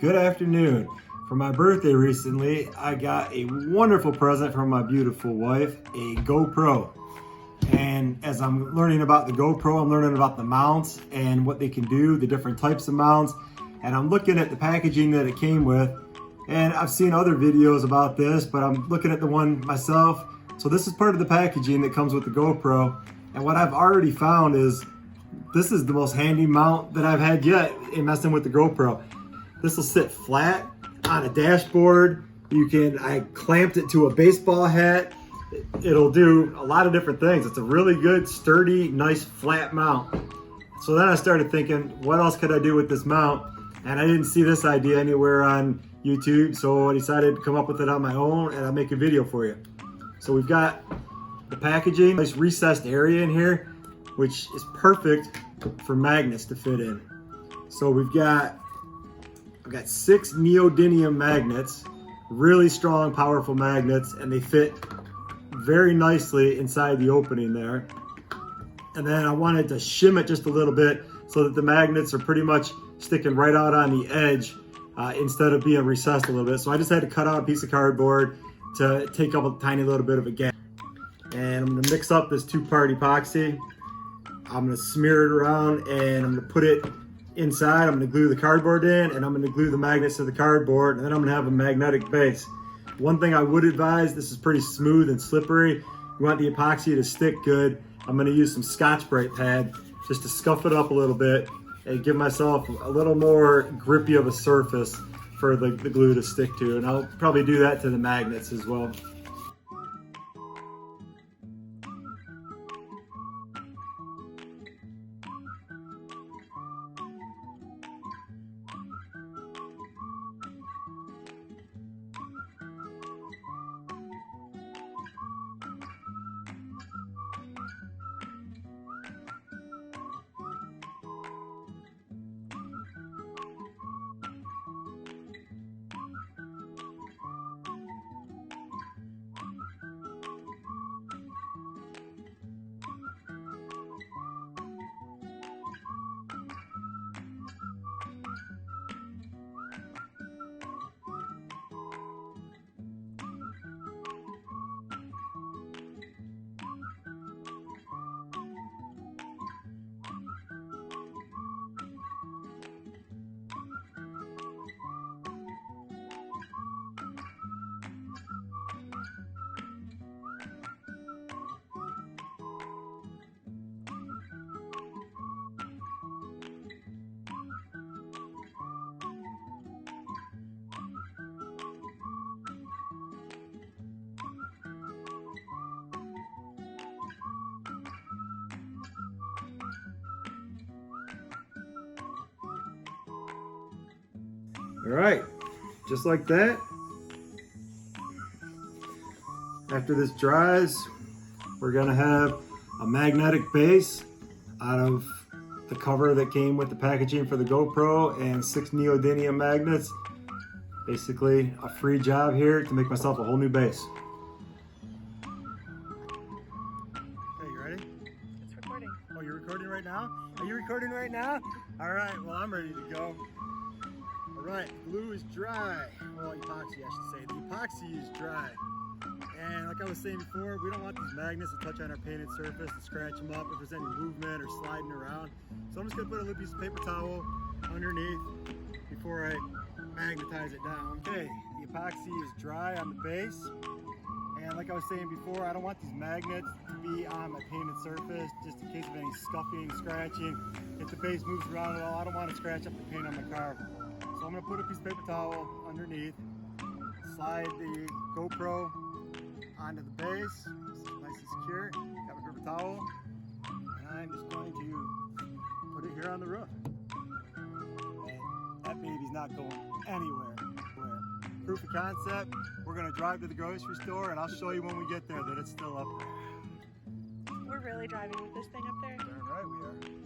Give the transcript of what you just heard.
Good afternoon. For my birthday recently, I got a wonderful present from my beautiful wife, a GoPro. And as I'm learning about the GoPro, I'm learning about the mounts and what they can do, the different types of mounts. And I'm looking at the packaging that it came with. And I've seen other videos about this, but I'm looking at the one myself. So this is part of the packaging that comes with the GoPro. And what I've already found is this is the most handy mount that I've had yet in messing with the GoPro. This will sit flat on a dashboard. I clamped it to a baseball hat. It'll do a lot of different things. It's a really good, sturdy, nice flat mount. So then I started thinking, what else could I do with this mount? And I didn't see this idea anywhere on YouTube, so I decided to come up with it on my own, and I'll make a video for you. So we've got the packaging, nice recessed area in here, which is perfect for magnets to fit in. So I've got 6 neodymium magnets, really strong, powerful magnets, and they fit very nicely inside the opening there. And then I wanted to shim it just a little bit so that the magnets are pretty much sticking right out on the edge instead of being recessed a little bit. So I just had to cut out a piece of cardboard to take up a tiny little bit of a gap. And I'm gonna mix up this 2-part epoxy. I'm gonna smear it around and I'm gonna put it inside. I'm gonna glue the cardboard in and I'm gonna glue the magnets to the cardboard, and then I'm gonna have a magnetic base. One thing I would advise, this is pretty smooth and slippery. You want the epoxy to stick good. I'm gonna use some Scotch-Brite pad just to scuff it up a little bit and give myself a little more grippy of a surface for the glue to stick to. And I'll probably do that to the magnets as well. All right, just like that. After this dries, we're gonna have a magnetic base out of the cover that came with the packaging for the GoPro and 6 neodymium magnets. Basically a free job here to make myself a whole new base. Hey, you ready? It's recording. Oh, you're recording right now? Are you recording right now? All right, well, I'm ready to go. All right, glue is dry. Well, epoxy, I should say. The epoxy is dry. And like I was saying before, we don't want these magnets to touch on our painted surface and scratch them up if there's any movement or sliding around. So I'm just gonna put a little piece of paper towel underneath before I magnetize it down. Okay, the epoxy is dry on the base. And like I was saying before, I don't want these magnets to be on my painted surface just in case of any scuffing, scratching. If the base moves around at all, I don't want to scratch up the paint on my car. So I'm going to put a piece of paper towel underneath, slide the GoPro onto the base, nice and secure. Got my paper towel, and I'm just going to put it here on the roof. And that baby's not going anywhere. Proof of concept, we're going to drive to the grocery store and I'll show you when we get there that it's still up there. We're really driving with this thing up there? Darn right we are.